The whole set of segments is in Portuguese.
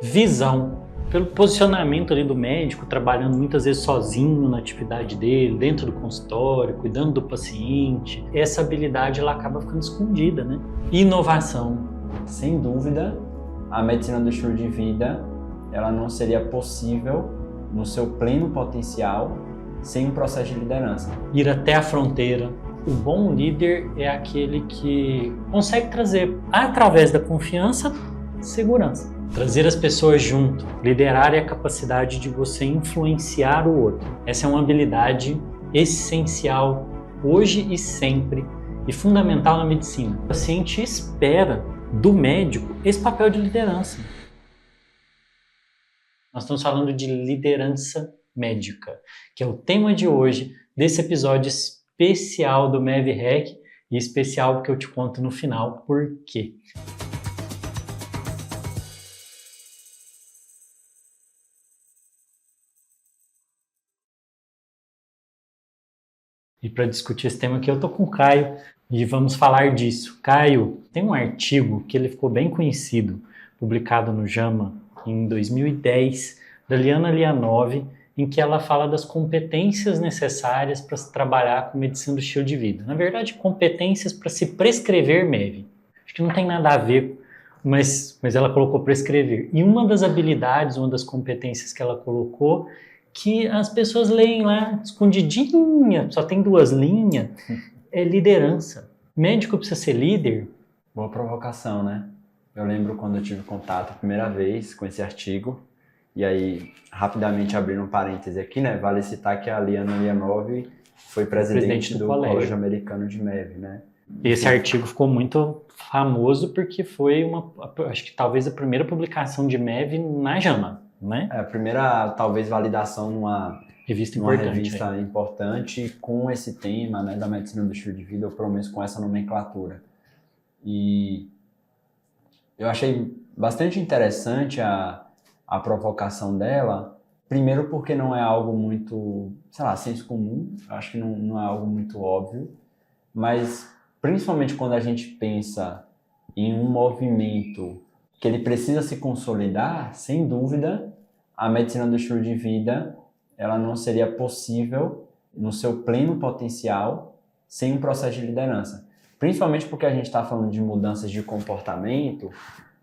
visão, pelo posicionamento ali do médico, trabalhando muitas vezes sozinho na atividade dele, dentro do consultório, cuidando do paciente, essa habilidade ela acaba ficando escondida, né? Inovação. Sem dúvida, a medicina do estilo de vida, ela não seria possível no seu pleno potencial sem um processo de liderança. Ir até a fronteira. O bom líder é aquele que consegue trazer, através da confiança, segurança. Trazer as pessoas junto. Liderar é a capacidade de você influenciar o outro. Essa é uma habilidade essencial hoje e sempre e fundamental na medicina. O paciente espera do médico esse papel de liderança. Nós estamos falando de liderança médica, que é o tema de hoje desse episódio especial do MEV-REC, e especial porque eu te conto no final por quê. E para discutir esse tema aqui eu tô com o Caio e vamos falar disso. Caio, tem um artigo que ele ficou bem conhecido, publicado no JAMA em 2010, da Liana Lianov, em que ela fala das competências necessárias para se trabalhar com medicina do estilo de vida. Na verdade, competências para se prescrever MEV. Acho que não tem nada a ver, mas ela colocou prescrever. E uma das habilidades, uma das competências que ela colocou, que as pessoas leem lá escondidinha, só tem 2 linhas, é liderança. Médico precisa ser líder? Boa provocação, né? Eu lembro quando eu tive contato a primeira vez com esse artigo, e aí, rapidamente abrindo um parêntese aqui, né? Vale citar que a Liana Lianov foi presidente do Colégio Americano de MEV, né? Esse artigo ficou muito famoso porque foi acho que talvez a primeira publicação de MEV na JAMA, né? É a primeira, talvez, validação numa revista importante com esse tema, né, da medicina do estilo de vida, ou pelo menos com essa nomenclatura. E eu achei bastante interessante a provocação dela, primeiro porque não é algo muito, sei lá, senso comum, acho que não é algo muito óbvio, mas principalmente quando a gente pensa em um movimento que ele precisa se consolidar, sem dúvida, a medicina do estilo de vida ela não seria possível no seu pleno potencial sem um processo de liderança. Principalmente porque a gente está falando de mudanças de comportamento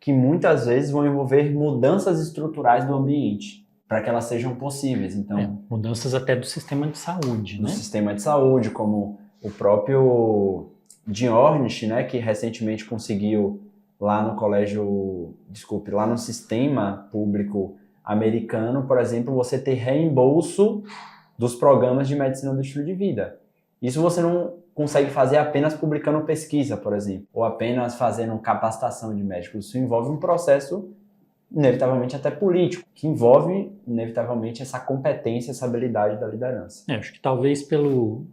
que muitas vezes vão envolver mudanças estruturais do ambiente para que elas sejam possíveis. Então, mudanças até do sistema de saúde, do sistema de saúde, como o próprio Jim Ornish, né, que recentemente conseguiu lá no sistema público americano, por exemplo, você ter reembolso dos programas de medicina do estilo de vida. Isso você não consegue fazer apenas publicando pesquisa, por exemplo, ou apenas fazendo capacitação de médicos. Isso envolve um processo, inevitavelmente até político, que envolve, inevitavelmente, essa competência, essa habilidade da liderança. Acho que talvez pelo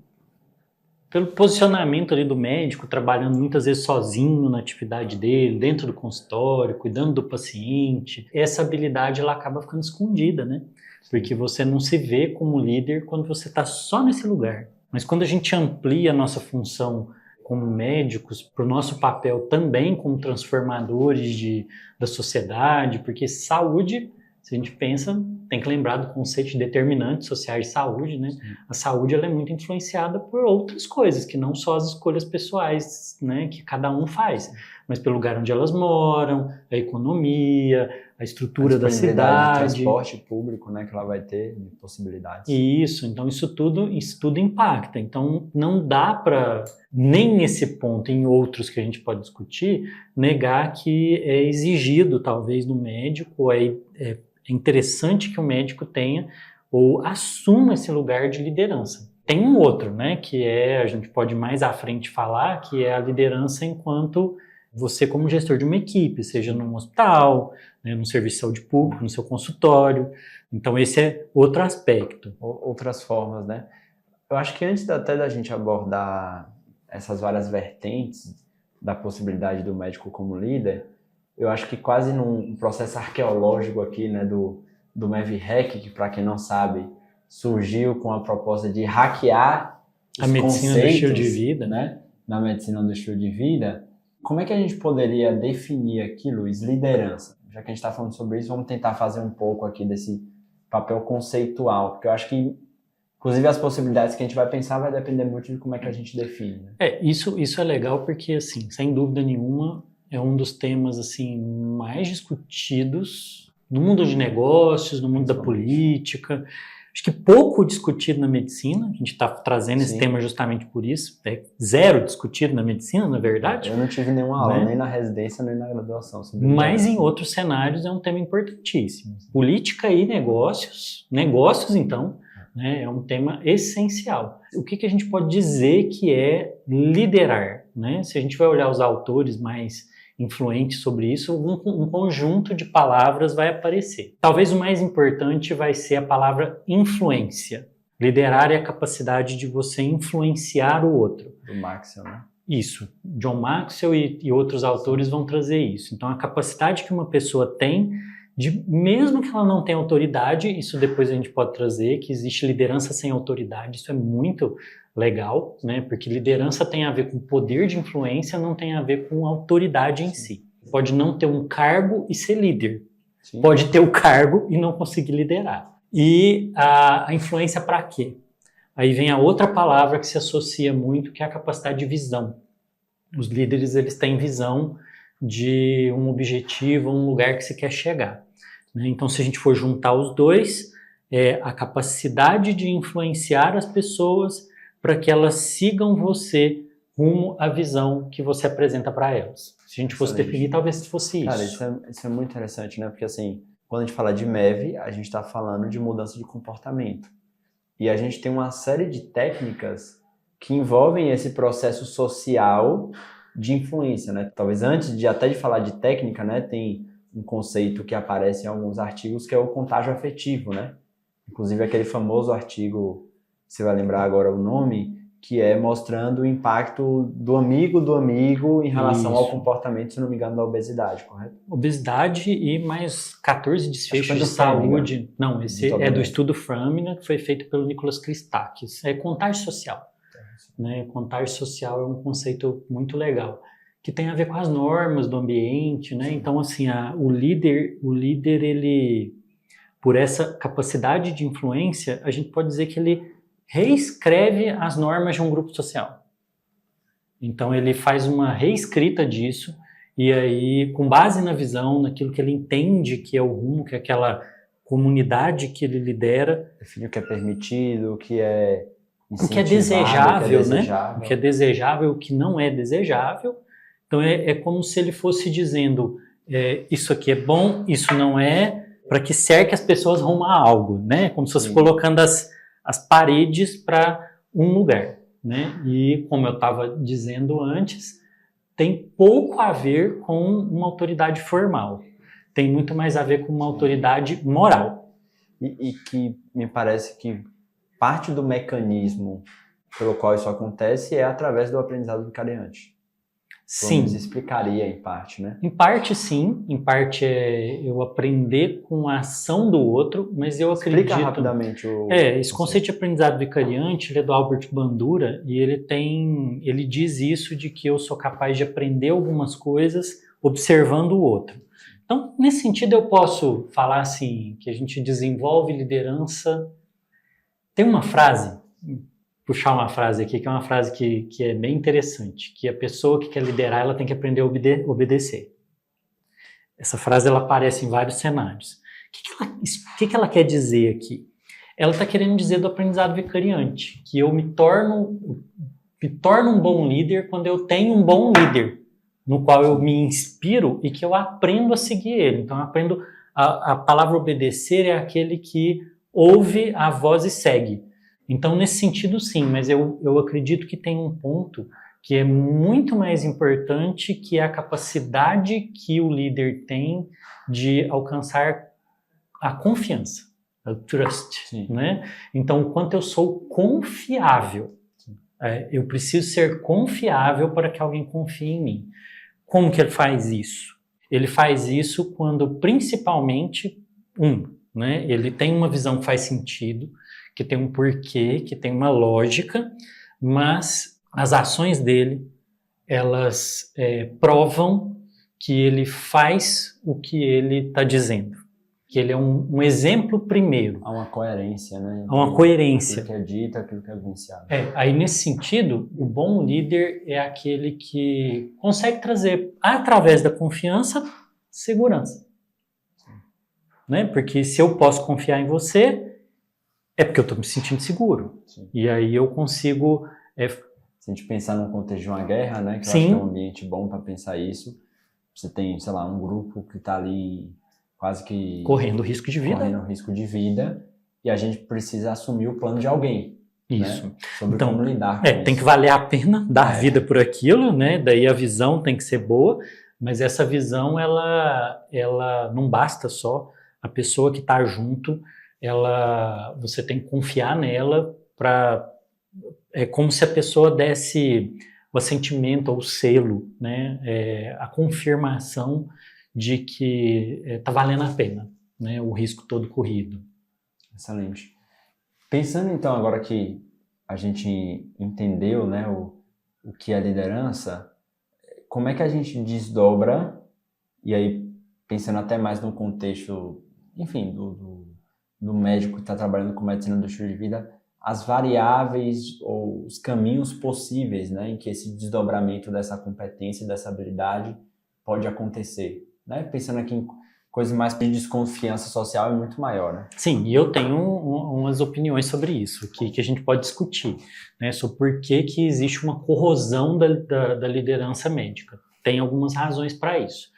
posicionamento ali do médico, trabalhando muitas vezes sozinho na atividade dele, dentro do consultório, cuidando do paciente, essa habilidade ela acaba ficando escondida, né? Porque você não se vê como líder quando você está só nesse lugar. Mas quando a gente amplia a nossa função como médicos para o nosso papel também como transformadores da sociedade, porque saúde, se a gente pensa, tem que lembrar do conceito de determinantes sociais de saúde, né? A saúde ela é muito influenciada por outras coisas, que não só as escolhas pessoais, né, que cada um faz, mas pelo lugar onde elas moram, a economia, a estrutura da cidade. O transporte público, né, que ela vai ter de possibilidades. Isso, então isso tudo impacta. Então não dá para, nem nesse ponto, em outros que a gente pode discutir, negar que é exigido talvez do médico, ou é interessante que o médico tenha ou assuma esse lugar de liderança. Tem um outro, né, que a gente pode mais à frente falar, que é a liderança enquanto você como gestor de uma equipe, seja num hospital, né, num serviço de saúde público, no seu consultório. Então esse é outro aspecto. Outras formas, né? Eu acho que antes até da gente abordar essas várias vertentes da possibilidade do médico como líder, eu acho que quase num processo arqueológico aqui, né, do MEV-REC, que para quem não sabe, surgiu com a proposta de hackear a medicina do estilo de vida, né, na medicina do estilo de vida. Como é que a gente poderia definir aqui, Luiz, liderança? já que a gente está falando sobre isso, vamos tentar fazer um pouco aqui desse papel conceitual, porque eu acho que, inclusive, as possibilidades que a gente vai pensar vai depender muito de como é que a gente define. Né? Isso é legal porque, assim, sem dúvida nenhuma, é um dos temas assim, mais discutidos no mundo de negócios, no mundo da política. Acho que pouco discutido na medicina, a gente está trazendo esse tema justamente por isso, é zero discutido na medicina, na verdade. Eu não tive nenhuma aula, nem na residência, nem na graduação. Mas em outros cenários é um tema importantíssimo. Política e negócios então, né, é um tema essencial. O que a gente pode dizer que é liderar? Né? Se a gente vai olhar os autores mais influentes sobre isso, um conjunto de palavras vai aparecer. Talvez o mais importante vai ser a palavra influência. Liderar é a capacidade de você influenciar o outro. Do Maxwell, né? Isso. John Maxwell e outros autores vão trazer isso. Então, a capacidade que uma pessoa tem de, mesmo que ela não tenha autoridade, isso depois a gente pode trazer, que existe liderança sem autoridade, isso é muito legal, né? Porque liderança tem a ver com poder de influência, não tem a ver com autoridade em si. Pode não ter um cargo e ser líder. Sim. Pode ter o cargo e não conseguir liderar. E a influência para quê? Aí vem a outra palavra que se associa muito, que é a capacidade de visão. Os líderes, eles têm visão de um objetivo, um lugar que se quer chegar. Né? Então, se a gente for juntar os dois, é a capacidade de influenciar as pessoas para que elas sigam você rumo à visão que você apresenta para elas. Se a gente fosse definir, talvez fosse isso. Cara, isso é muito interessante, né? Porque assim, quando a gente fala de MEV, a gente está falando de mudança de comportamento. E a gente tem uma série de técnicas que envolvem esse processo social de influência, né? Talvez antes de até de falar de técnica, né, tem um conceito que aparece em alguns artigos que é o contágio afetivo, né? Inclusive aquele famoso artigo, você vai lembrar agora o nome, que é mostrando o impacto do amigo em relação ao comportamento, se não me engano, da obesidade, correto? Obesidade e mais 14 desfechos de saúde. Não, esse é do estudo Framina, que foi feito pelo Nicholas Christakis. É contágio social. Né? Contágio social é um conceito muito legal, que tem a ver com as normas do ambiente, né? Então, assim, o líder, ele, por essa capacidade de influência, a gente pode dizer que ele reescreve as normas de um grupo social. Então, ele faz uma reescrita disso, e aí, com base na visão, naquilo que ele entende que é o rumo, que é aquela comunidade que ele lidera. Define o que é permitido, o que é o que é desejável, né? O que é desejável, o que não é desejável. Então, é como se ele fosse dizendo, isso aqui é bom, isso não é, para que cerque as pessoas rumo a algo, né? Como se fosse colocando as paredes para um lugar, né? E, como eu estava dizendo antes, tem pouco a ver com uma autoridade formal. Tem muito mais a ver com uma autoridade moral. E que me parece que parte do mecanismo pelo qual isso acontece é através do aprendizado vicariante. Sim. Você explicaria em parte, né? Em parte, sim. Em parte é eu aprender com a ação do outro, mas eu acredito... Explica rapidamente o... esse conceito de aprendizado vicariante, ele é do Albert Bandura, e ele diz isso de que eu sou capaz de aprender algumas coisas observando o outro. Então, nesse sentido, eu posso falar assim, que a gente desenvolve liderança... Tem uma frase, puxar uma frase aqui, que é uma frase que é bem interessante, que a pessoa que quer liderar, ela tem que aprender a obedecer. Essa frase, ela aparece em vários cenários. O que ela quer dizer aqui? Ela está querendo dizer do aprendizado vicariante, que eu me torno um bom líder quando eu tenho um bom líder, no qual eu me inspiro e que eu aprendo a seguir ele. Então, eu aprendo, a palavra obedecer é aquele que ouve a voz e segue. Então, nesse sentido, sim, mas eu acredito que tem um ponto que é muito mais importante, que é a capacidade que o líder tem de alcançar a confiança, o trust, né? Então, o quanto eu sou confiável. Eu preciso ser confiável para que alguém confie em mim. Como que ele faz isso? Ele faz isso quando, principalmente, né? Ele tem uma visão que faz sentido, que tem um porquê, que tem uma lógica, mas as ações dele, elas provam que ele faz o que ele está dizendo. Que ele é um exemplo primeiro. Há uma coerência, né? Há uma coerência. Aquilo que é dito, aquilo que é vivenciado. Aí nesse sentido, o bom líder é aquele que consegue trazer, através da confiança, segurança. Né? Porque se eu posso confiar em você, é porque eu estou me sentindo seguro. Sim. E aí eu consigo... Se a gente pensar num contexto de uma guerra, né? Que eu Sim. acho que é um ambiente bom para pensar isso. Você tem, sei lá, um grupo que está ali quase que... correndo risco de vida. Correndo risco de vida. E a gente precisa assumir o plano de alguém. Isso. Né? Sobre como lidar com isso. Tem que valer a pena dar vida por aquilo, né? Daí a visão tem que ser boa, mas essa visão, ela não basta só. A pessoa que está junto, você tem que confiar nela para... É como se a pessoa desse o assentimento ou o selo, né? A confirmação de que está valendo a pena, né? O risco todo corrido. Excelente. Pensando então agora que a gente entendeu, né, o que é liderança, como é que a gente desdobra, e aí pensando até mais no contexto, enfim, do médico que está trabalhando com medicina do estilo de vida, as variáveis ou os caminhos possíveis, né, em que esse desdobramento dessa competência, dessa habilidade pode acontecer, né? Pensando aqui em coisa mais de desconfiança social é muito maior, né? Sim, e eu tenho umas opiniões sobre isso, que a gente pode discutir, né? Sobre por que existe uma corrosão da liderança médica. Tem algumas razões para isso.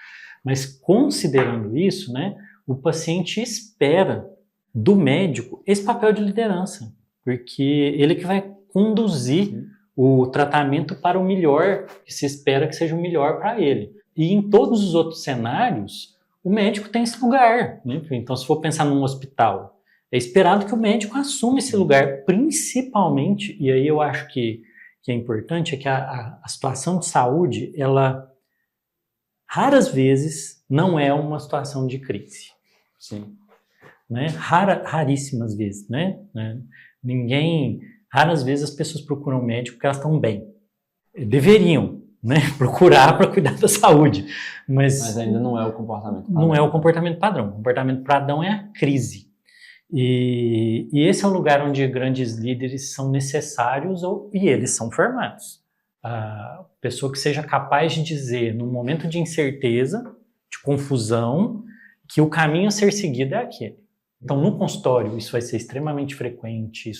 Mas considerando isso, né, o paciente espera do médico esse papel de liderança, porque ele que vai conduzir o tratamento para o melhor, que se espera que seja o melhor para ele. E em todos os outros cenários, o médico tem esse lugar, né? Então, se for pensar num hospital, é esperado que o médico assuma esse lugar, principalmente, e aí eu acho que é importante, é que a situação de saúde, ela raras vezes não é uma situação de crise. Sim. Né? Raríssimas vezes, né? Raras vezes as pessoas procuram um médico porque elas estão bem. Deveriam, né, procurar para cuidar da saúde. Mas ainda não é o comportamento padrão. Não é o comportamento padrão. O comportamento padrão é a crise. E esse é o lugar onde grandes líderes são necessários e eles são formados. A pessoa que seja capaz de dizer, num momento de incerteza, de confusão, que o caminho a ser seguido é aquele. Então, no consultório, isso vai ser extremamente frequente,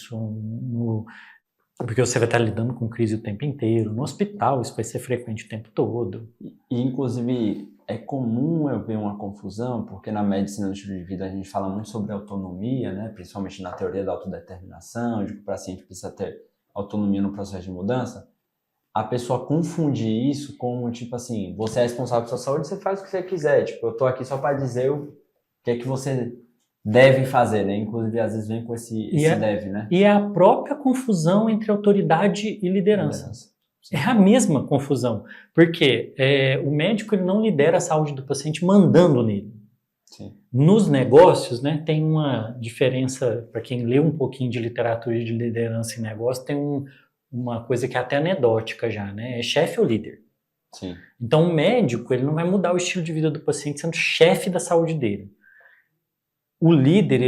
porque você vai estar lidando com crise o tempo inteiro. No hospital, isso vai ser frequente o tempo todo. E inclusive, é comum eu ver uma confusão, porque na medicina do estilo de vida a gente fala muito sobre autonomia, né? Principalmente na teoria da autodeterminação, de que o paciente precisa ter autonomia no processo de mudança. A pessoa confunde isso com, tipo assim, você é responsável pela sua saúde, você faz o que você quiser. Tipo, eu tô aqui só para dizer o que é que você deve fazer, né? Inclusive, às vezes vem com esse deve, né? E é a própria confusão entre autoridade e liderança. É a mesma confusão. Porque o médico ele não lidera a saúde do paciente mandando nele. Sim. Nos negócios, né, tem uma diferença, para quem lê um pouquinho de literatura de liderança e negócio, tem uma coisa que é até anedótica já, né? É chefe ou líder. Sim. Então, o médico ele não vai mudar o estilo de vida do paciente sendo chefe da saúde dele. O líder,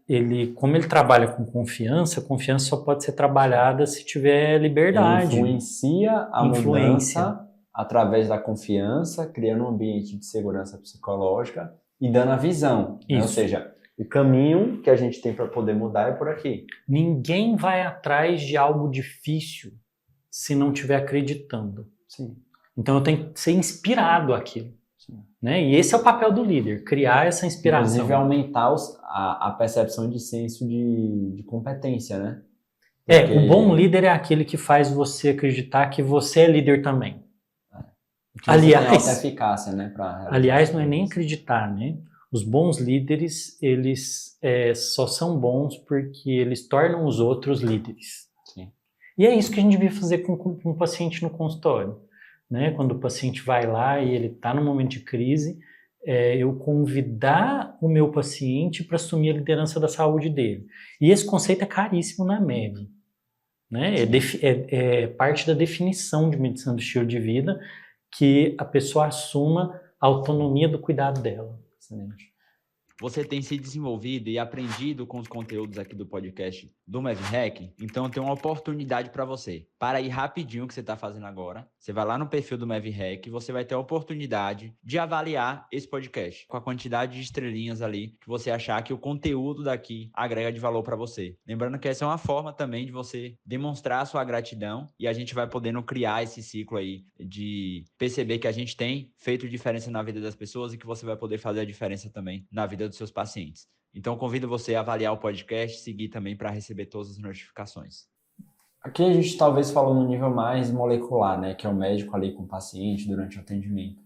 ele, como ele trabalha com confiança, a confiança só pode ser trabalhada se tiver liberdade. Ele influencia a mudança através da confiança, criando um ambiente de segurança psicológica e dando a visão. Né? Ou seja, o caminho que a gente tem para poder mudar é por aqui. Ninguém vai atrás de algo difícil se não estiver acreditando. Sim. Então eu tenho que ser inspirado àquilo. Né? E esse é o papel do líder, criar essa inspiração. Inclusive aumentar a percepção de senso de competência, né? Porque... o bom líder é aquele que faz você acreditar que você é líder também. Aliás, eficácia, né, aliás, não é nem acreditar, né? Os bons líderes, eles só são bons porque eles tornam os outros líderes. Sim. E é isso que a gente devia fazer com um paciente no consultório. Né? Quando o paciente vai lá e ele está num momento de crise, eu convidar o meu paciente para assumir a liderança da saúde dele. E esse conceito é caríssimo na MED. Né? É parte da definição de medicina do estilo de vida que a pessoa assuma a autonomia do cuidado dela. Excelente. Você tem se desenvolvido e aprendido com os conteúdos aqui do podcast do MavHack? Então tem uma oportunidade para você. Para ir rapidinho o que você está fazendo agora, você vai lá no perfil do MavHack e você vai ter a oportunidade de avaliar esse podcast com a quantidade de estrelinhas ali que você achar que o conteúdo daqui agrega de valor para você. Lembrando que essa é uma forma também de você demonstrar a sua gratidão e a gente vai podendo criar esse ciclo aí de perceber que a gente tem feito diferença na vida das pessoas e que você vai poder fazer a diferença também na vida dos seus pacientes. Então, convido você a avaliar o podcast, seguir também para receber todas as notificações. Aqui a gente talvez falou no nível mais molecular, né, que é o médico ali com o paciente durante o atendimento.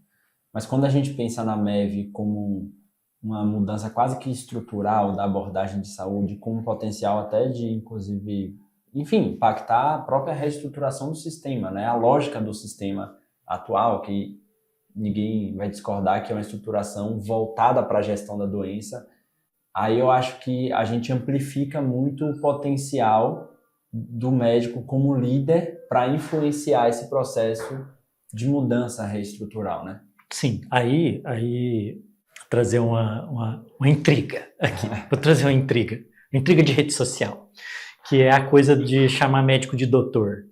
Mas quando a gente pensa na MEV como uma mudança quase que estrutural da abordagem de saúde, com um potencial até de, inclusive, enfim, impactar a própria reestruturação do sistema, né, a lógica do sistema atual, que ninguém vai discordar que é uma estruturação voltada para a gestão da doença. Aí eu acho que a gente amplifica muito o potencial do médico como líder para influenciar esse processo de mudança reestrutural, né? Sim, aí trazer uma intriga aqui. Vou trazer uma intriga de rede social, que é a coisa de chamar médico de doutor.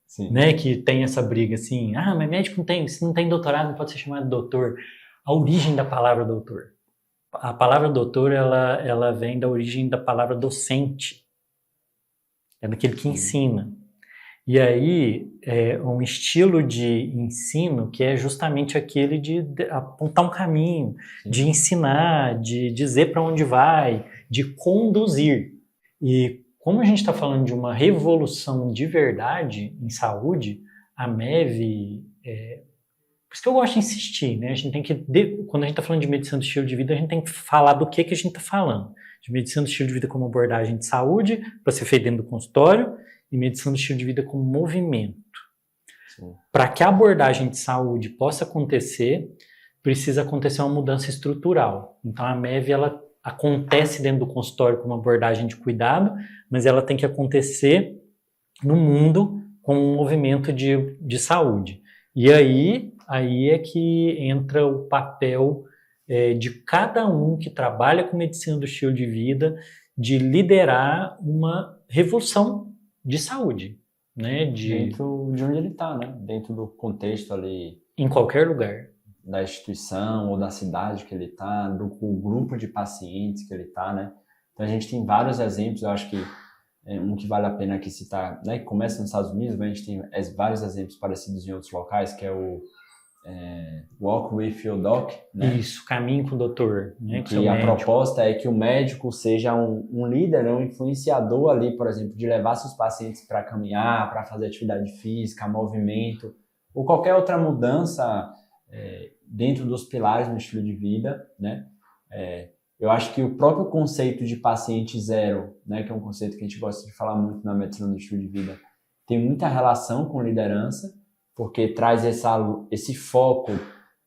Sim. Né, que tem essa briga assim, mas médico se não tem doutorado não pode ser chamado de doutor. A origem da palavra doutor. A palavra doutor, ela vem da origem da palavra docente. É daquele que ensina. E aí, é um estilo de ensino que é justamente aquele de apontar um caminho, de ensinar, de dizer para onde vai, de conduzir. E como a gente está falando de uma revolução de verdade em saúde, a MEV, por isso que eu gosto de insistir, né? A gente tem que, quando a gente está falando de medicina do estilo de vida, a gente tem que falar do que a gente está falando. De medicina do estilo de vida como abordagem de saúde, para ser feita dentro do consultório, e medicina do estilo de vida como movimento. Para que a abordagem de saúde possa acontecer, precisa acontecer uma mudança estrutural. Então a MEV, ela acontece dentro do consultório como abordagem de cuidado, mas ela tem que acontecer no mundo como um movimento de saúde. E aí é que entra o papel de cada um que trabalha com medicina do estilo de vida, de liderar uma revolução de saúde. Né? Dentro de onde ele está, né? Dentro do contexto ali. Em qualquer lugar. Da instituição ou da cidade que ele está, do grupo de pacientes que ele está, né? Então a gente tem vários exemplos, eu acho que um que vale a pena aqui citar, né, que começa nos Estados Unidos, mas a gente tem vários exemplos parecidos em outros locais, que é o Walk with Your Doc, né? Isso, caminho com o doutor, né? Que a proposta é que o médico seja um líder, um influenciador ali, por exemplo, de levar seus pacientes para caminhar, para fazer atividade física, movimento, ou qualquer outra mudança dentro dos pilares do estilo de vida, né? Eu acho que o próprio conceito de paciente zero, né, que é um conceito que a gente gosta de falar muito na medicina do estilo de vida, tem muita relação com liderança, porque traz esse foco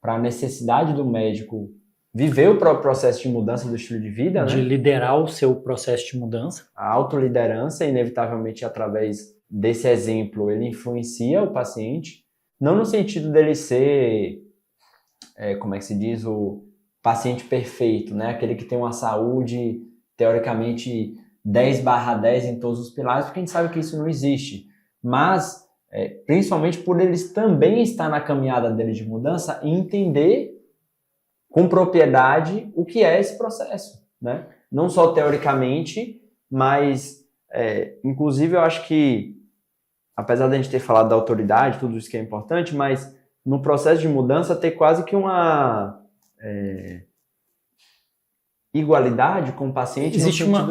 para a necessidade do médico viver o próprio processo de mudança do estilo de vida, de né? liderar o seu processo de mudança. A autoliderança, inevitavelmente, através desse exemplo, ele influencia o paciente, não no sentido dele ser, como é que se diz, o paciente perfeito, né? Aquele que tem uma saúde, teoricamente, 10/10 em todos os pilares, porque a gente sabe que isso não existe. Mas, principalmente por eles também estar na caminhada dele de mudança e entender com propriedade o que é esse processo, né? Não só teoricamente, mas, inclusive, eu acho que, apesar de a gente ter falado da autoridade, tudo isso que é importante, mas no processo de mudança ter quase que uma igualdade com o paciente. Existe uma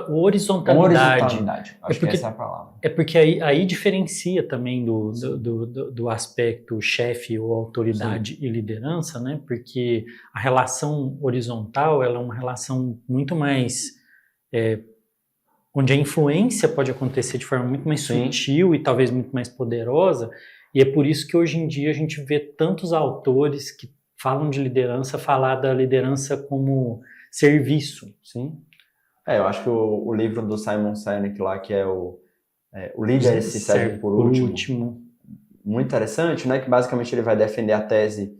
horizontalidade. Horizontalidade. Acho que essa é a palavra. É porque aí diferencia também do aspecto chefe ou autoridade Sim. e liderança, né? Porque a relação horizontal ela é uma relação muito mais onde a influência pode acontecer de forma muito mais Sim. sutil e talvez muito mais poderosa, e é por isso que hoje em dia a gente vê tantos autores que falam de liderança, falar da liderança como serviço. Sim. Eu acho que o livro do Simon Sinek lá, que é o líder se serve por último, muito interessante, né? Que basicamente ele vai defender a tese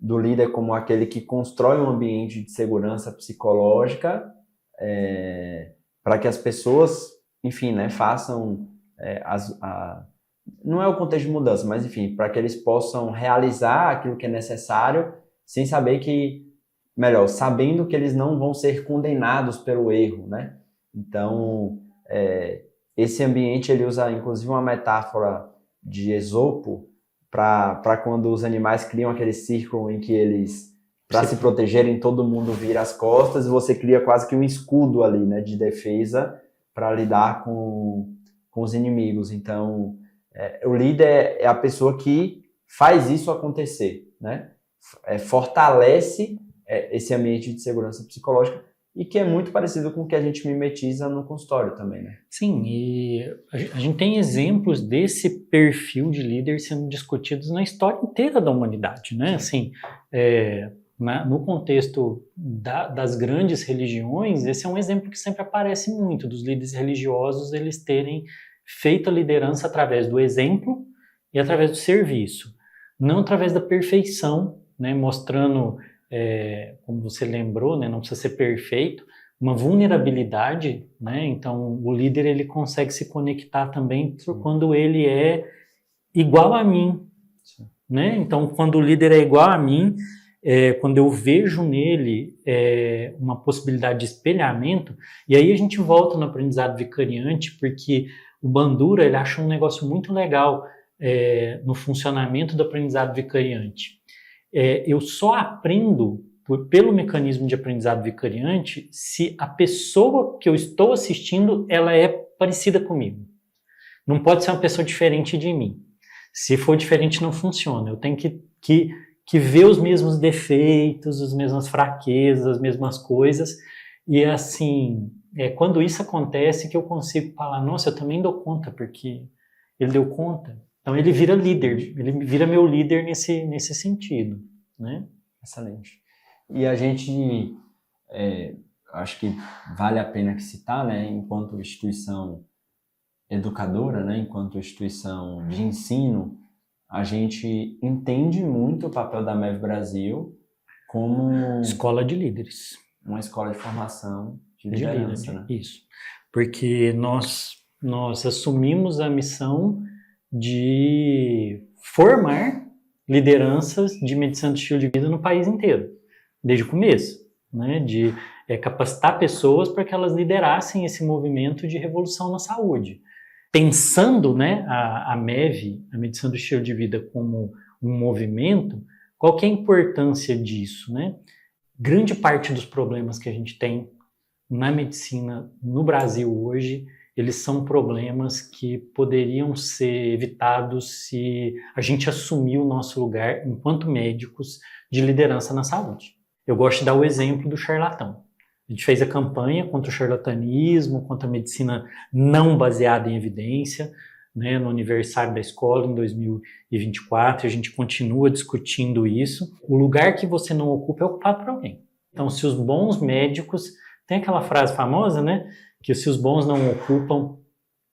do líder como aquele que constrói um ambiente de segurança psicológica para que as pessoas, enfim, né, façam não é o contexto de mudança, mas enfim, para que eles possam realizar aquilo que é necessário sem saber sabendo que eles não vão ser condenados pelo erro, né? Então, esse ambiente, ele usa inclusive uma metáfora de Esopo para quando os animais criam aquele círculo em que eles, para se protegerem, todo mundo vira as costas e você cria quase que um escudo ali, né, de defesa para lidar com os inimigos. Então, o líder é a pessoa que faz isso acontecer, né? Fortalece esse ambiente de segurança psicológica e que é muito parecido com o que a gente mimetiza no consultório também, né? Sim, e a gente tem exemplos desse perfil de líder sendo discutidos na história inteira da humanidade, né? Assim, no contexto das grandes religiões, esse é um exemplo que sempre aparece muito, dos líderes religiosos eles terem feito a liderança através do exemplo e através do serviço, não através da perfeição, né? Mostrando, como você lembrou, né? Não precisa ser perfeito, uma vulnerabilidade, né? Então o líder ele consegue se conectar também quando ele é igual a mim, né? Então quando o líder é igual a mim, quando eu vejo nele uma possibilidade de espelhamento, e aí a gente volta no aprendizado vicariante, porque o Bandura ele acha um negócio muito legal no funcionamento do aprendizado vicariante. Eu só aprendo pelo mecanismo de aprendizado vicariante se a pessoa que eu estou assistindo ela é parecida comigo. Não pode ser uma pessoa diferente de mim. Se for diferente, não funciona. Eu tenho que ver os mesmos defeitos, as mesmas fraquezas, as mesmas coisas. E assim, quando isso acontece que eu consigo falar, nossa, eu também dou conta, porque ele deu conta. Então ele vira líder, ele vira meu líder nesse sentido, né? Excelente. E a gente, acho que vale a pena citar, né, enquanto instituição educadora, né, enquanto instituição de ensino, a gente entende muito o papel da MEV Brasil como escola de líderes. Uma escola de formação de liderança, né? Isso. Porque nós assumimos a missão de formar lideranças de medicina do estilo de vida no país inteiro, desde o começo, né? De capacitar pessoas para que elas liderassem esse movimento de revolução na saúde. Pensando, né, a MEV, a medicina do estilo de vida, como um movimento, qual que é a importância disso, né? Grande parte dos problemas que a gente tem na medicina no Brasil hoje, eles são problemas que poderiam ser evitados se a gente assumir o nosso lugar enquanto médicos de liderança na saúde. Eu gosto de dar o exemplo do charlatão. A gente fez a campanha contra o charlatanismo, contra a medicina não baseada em evidência, né, no aniversário da escola em 2024, a gente continua discutindo isso. O lugar que você não ocupa é ocupado por alguém. Então, se os bons médicos, tem aquela frase famosa, né, que se os bons não ocupam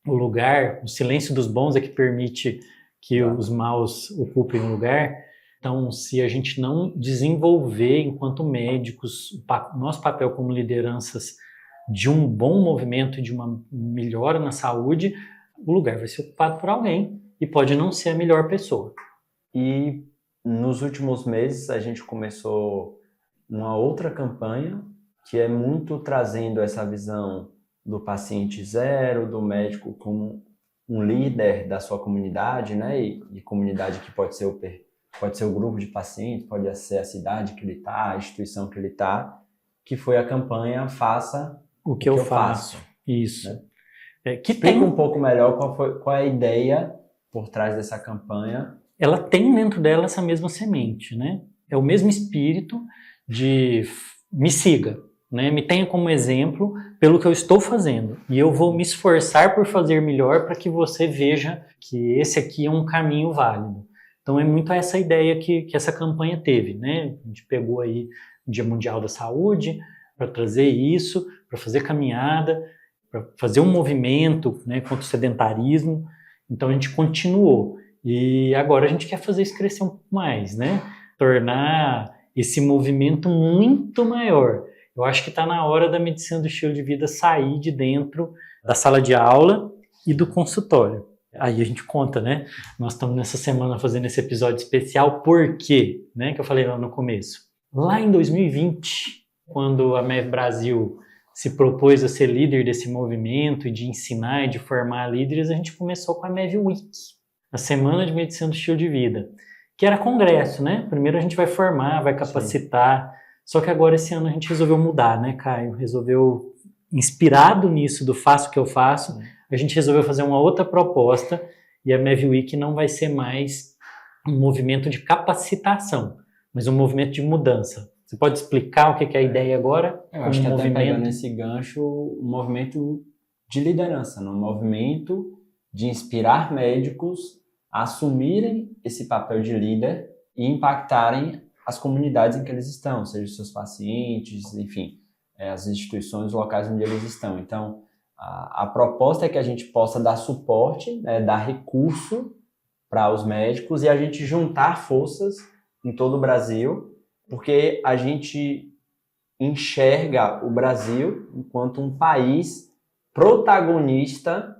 o lugar, o silêncio dos bons é que permite que os maus ocupem o lugar. Então, se a gente não desenvolver, enquanto médicos, o nosso papel como lideranças de um bom movimento e de uma melhora na saúde, o lugar vai ser ocupado por alguém e pode não ser a melhor pessoa. E nos últimos meses a gente começou uma outra campanha que é muito trazendo essa visão do paciente zero, do médico como um líder da sua comunidade, né? E comunidade que pode ser o grupo de pacientes, pode ser a cidade que ele está, a instituição que ele está, que foi a campanha Faça o que eu faço. Isso. Né? Explica um pouco melhor qual é a ideia por trás dessa campanha. Ela tem dentro dela essa mesma semente, né? É o mesmo espírito de me siga, né? Me tenha como exemplo pelo que eu estou fazendo. E eu vou me esforçar por fazer melhor para que você veja que esse aqui é um caminho válido. Então é muito essa ideia que essa campanha teve, né? A gente pegou aí o Dia Mundial da Saúde para trazer isso, para fazer caminhada, para fazer um movimento, né, contra o sedentarismo. Então a gente continuou. E agora a gente quer fazer isso crescer um pouco mais, né? tornar esse movimento muito maior. Eu acho que está na hora da medicina do estilo de vida sair de dentro da sala de aula e do consultório. Aí a gente conta, né? Nós estamos nessa semana fazendo esse episódio especial, por quê? Né? Que eu falei lá no começo. Lá em 2020, quando a MEV Brasil se propôs a ser líder desse movimento e de ensinar e de formar líderes, a gente começou com a MEV Week, a Semana de Medicina do Estilo de Vida, que era congresso, né? Primeiro a gente vai formar, vai capacitar, só que agora esse ano a gente resolveu mudar, né, Caio? Resolveu, inspirado nisso do faço o que eu faço, a gente resolveu fazer uma outra proposta e a MEV Week não vai ser mais um movimento de capacitação, mas um movimento de mudança. Você pode explicar o que é a ideia agora? Eu acho que até pegando esse gancho, um movimento de liderança, um movimento de inspirar médicos a assumirem esse papel de líder e impactarem as comunidades em que eles estão, seja os seus pacientes, enfim, as instituições locais onde eles estão. Então, a proposta é que a gente possa dar suporte, né, dar recurso para os médicos e a gente juntar forças em todo o Brasil, porque a gente enxerga o Brasil enquanto um país protagonista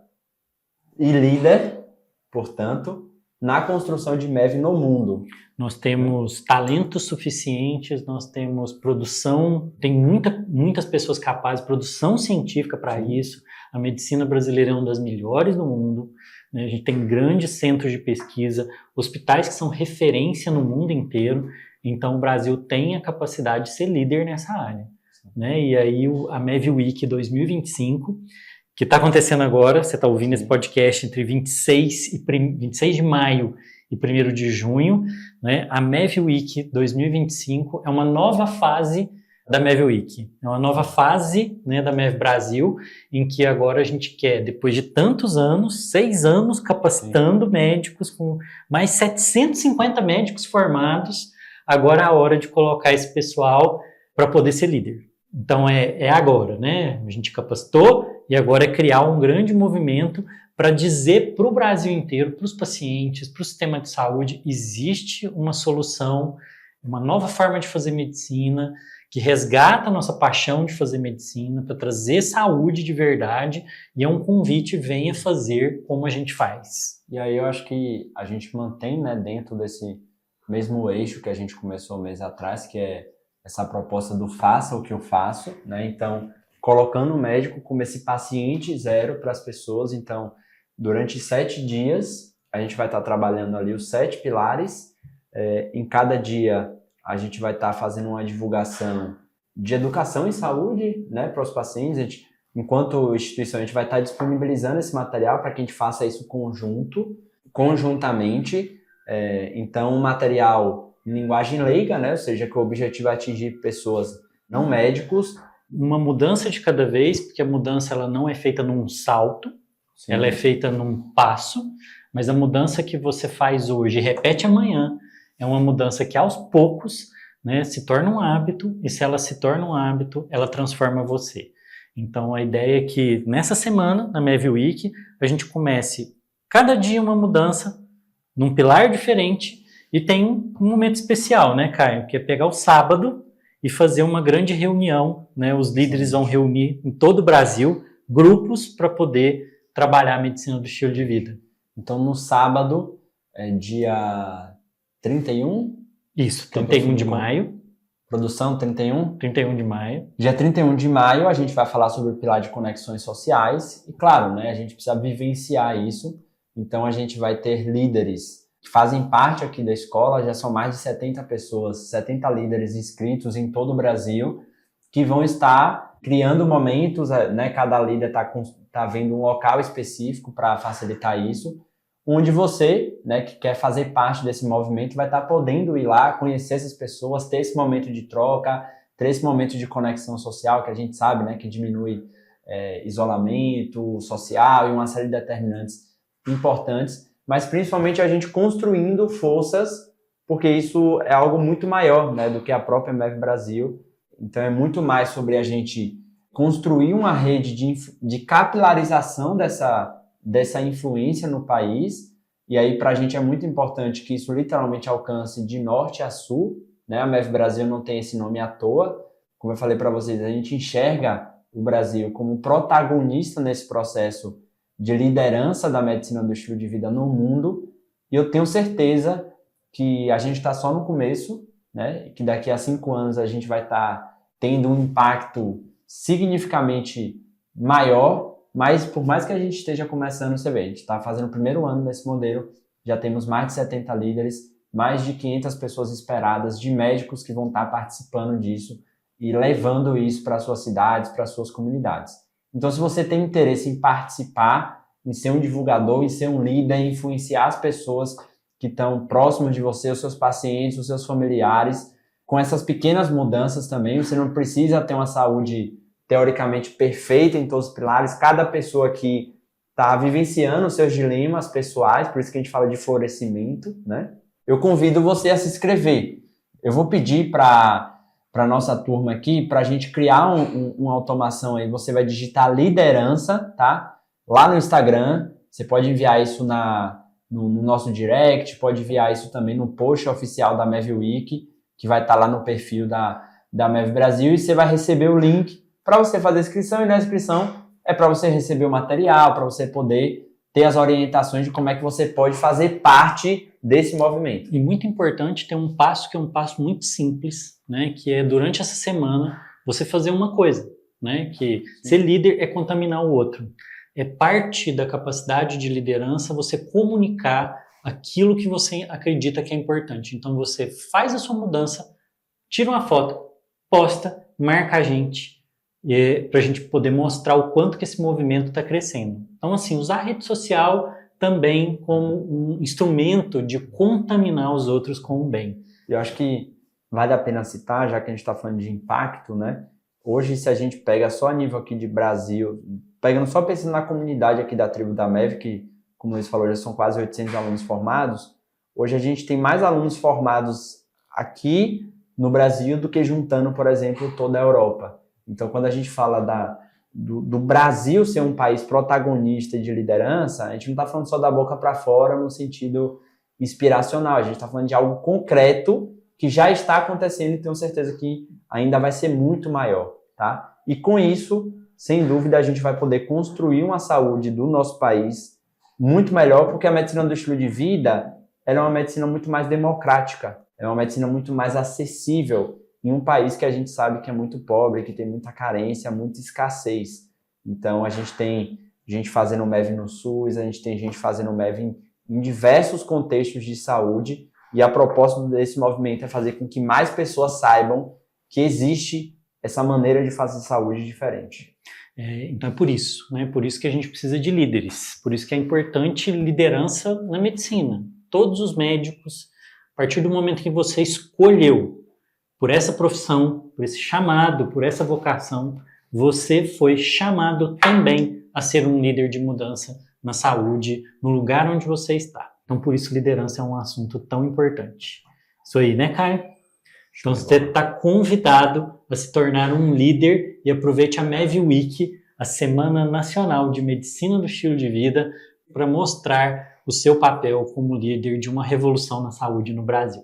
e líder, portanto, na construção de MEV no mundo. Nós temos talentos suficientes, nós temos produção, tem muitas pessoas capazes, produção científica para isso. A medicina brasileira é uma das melhores do mundo, né? A gente tem grandes centros de pesquisa, hospitais que são referência no mundo inteiro. Então, o Brasil tem a capacidade de ser líder nessa área, né? E aí, a MEV Week 2025, que está acontecendo agora, você está ouvindo esse podcast entre 26 de maio e 1º de junho, né? A MEV Week 2025 é uma nova fase da MEV Week, é uma nova fase, né, da MEV Brasil, em que agora a gente quer, depois de tantos anos, 6 anos capacitando médicos, com mais 750 médicos formados, agora é a hora de colocar esse pessoal para poder ser líder. Então é agora, né? A gente capacitou e agora é criar um grande movimento para dizer para o Brasil inteiro, para os pacientes, para o sistema de saúde, existe uma solução, uma nova forma de fazer medicina, que resgata a nossa paixão de fazer medicina, para trazer saúde de verdade, e é um convite, venha fazer como a gente faz. E aí eu acho que a gente mantém, né, dentro desse mesmo eixo que a gente começou um mês atrás, que é essa proposta do faça o que eu faço, né? Então, colocando o médico como esse paciente zero para as pessoas. Então, durante 7 dias, a gente vai estar trabalhando ali os 7 pilares. Em cada dia, a gente vai estar fazendo uma divulgação de educação em saúde, né, para os pacientes. Enquanto instituição, a gente vai estar disponibilizando esse material para que a gente faça isso conjuntamente. Então, um material em linguagem leiga, né, ou seja, que o objetivo é atingir pessoas não médicos. Uma mudança de cada vez, porque a mudança ela não é feita num salto, sim, ela é feita num passo, mas a mudança que você faz hoje e repete amanhã é uma mudança que aos poucos, né, se torna um hábito, e se ela se torna um hábito, ela transforma você. Então a ideia é que nessa semana, na MEV Week, a gente comece cada dia uma mudança num pilar diferente, e tem um momento especial, né, Caio, que é pegar o sábado e fazer uma grande reunião, né? Os líderes vão reunir em todo o Brasil grupos para poder trabalhar a medicina do estilo de vida. Então, no sábado, dia 31? Isso, 31 de maio. Produção 31? 31 de maio. Dia 31 de maio, a gente vai falar sobre o pilar de conexões sociais. E, claro, né, a gente precisa vivenciar isso. Então, a gente vai ter líderes que fazem parte aqui da escola, já são mais de 70 pessoas, 70 líderes inscritos em todo o Brasil, que vão estar criando momentos, né? Cada líder está vendo um local específico para facilitar isso, onde você, né, que quer fazer parte desse movimento, vai estar podendo ir lá, conhecer essas pessoas, ter esse momento de troca, ter esse momento de conexão social, que a gente sabe, né, que diminui isolamento social e uma série de determinantes importantes, mas principalmente a gente construindo forças, porque isso é algo muito maior, né, do que a própria MEV Brasil. Então é muito mais sobre a gente construir uma rede de capilarização dessa influência no país E aí, para a gente é muito importante que isso literalmente alcance de norte a sul, né? A MEV Brasil não tem esse nome à toa. Como eu falei para vocês, a gente enxerga o Brasil como protagonista nesse processo de liderança da medicina do estilo de vida no mundo. E eu tenho certeza que a gente está só no começo, né? Que daqui a 5 anos a gente vai estar tendo um impacto significativamente maior, mas por mais que a gente esteja começando, você vê, a gente está fazendo o primeiro ano desse modelo, já temos mais de 70 líderes, mais de 500 pessoas esperadas, de médicos que vão estar participando disso e levando isso para suas cidades, para suas comunidades. Então, se você tem interesse em participar, em ser um divulgador, em ser um líder, em influenciar as pessoas que estão próximas de você, os seus pacientes, os seus familiares, com essas pequenas mudanças também, você não precisa ter uma saúde teoricamente perfeita em todos os pilares. Cada pessoa aqui está vivenciando os seus dilemas pessoais, por isso que a gente fala de florescimento, né? Eu convido você a se inscrever. Eu vou pedir para a nossa turma aqui, para a gente criar uma automação aí. Você vai digitar liderança, tá? Lá no Instagram, você pode enviar isso no nosso direct, pode enviar isso também no post oficial da MEV Week, que vai estar lá no perfil da MEV Brasil, e você vai receber o link para você fazer a inscrição, e na inscrição é para você receber o material, para você poder ter as orientações de como é que você pode fazer parte desse movimento. E muito importante ter um passo que é um passo muito simples, né? Que é durante essa semana você fazer uma coisa, né? Que ser líder é contaminar o outro. É parte da capacidade de liderança você comunicar aquilo que você acredita que é importante. Então você faz a sua mudança, tira uma foto, posta, marca a gente, para a gente poder mostrar o quanto que esse movimento está crescendo. Então, assim, usar a rede social também como um instrumento de contaminar os outros com o bem. Eu acho que vale a pena citar, já que a gente está falando de impacto, né? Hoje, se a gente pega só a nível aqui de Brasil, pegando só pensando na comunidade aqui da tribo da MEV, que, como o Luiz falou, já são quase 800 alunos formados, hoje a gente tem mais alunos formados aqui no Brasil do que juntando, por exemplo, toda a Europa. Então, quando a gente fala do Brasil ser um país protagonista de liderança, a gente não está falando só da boca para fora no sentido inspiracional, a gente está falando de algo concreto que já está acontecendo e tenho certeza que ainda vai ser muito maior, tá? E com isso, sem dúvida, a gente vai poder construir uma saúde do nosso país muito melhor, porque a medicina do estilo de vida ela é uma medicina muito mais democrática, é uma medicina muito mais acessível em um país que a gente sabe que é muito pobre, que tem muita carência, muita escassez. Então, a gente tem gente fazendo MEV no SUS, a gente tem gente fazendo MEV em diversos contextos de saúde, e a proposta desse movimento é fazer com que mais pessoas saibam que existe essa maneira de fazer saúde diferente. Então é por isso, né? Por isso que a gente precisa de líderes, por isso que é importante liderança na medicina. Todos os médicos, a partir do momento que você escolheu por essa profissão, por esse chamado, por essa vocação, você foi chamado também a ser um líder de mudança na saúde, no lugar onde você está. Então, por isso, liderança é um assunto tão importante. Isso aí, né, Caio? Então, você está convidado a se tornar um líder e aproveite a MEV Week, a Semana Nacional de Medicina do Estilo de Vida, para mostrar o seu papel como líder de uma revolução na saúde no Brasil.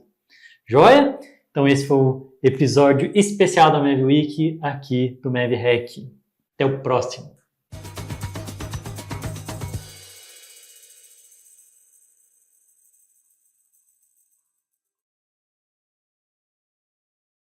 Joia? Então esse foi o episódio especial da MEV Week aqui do MEV Hack. Até o próximo.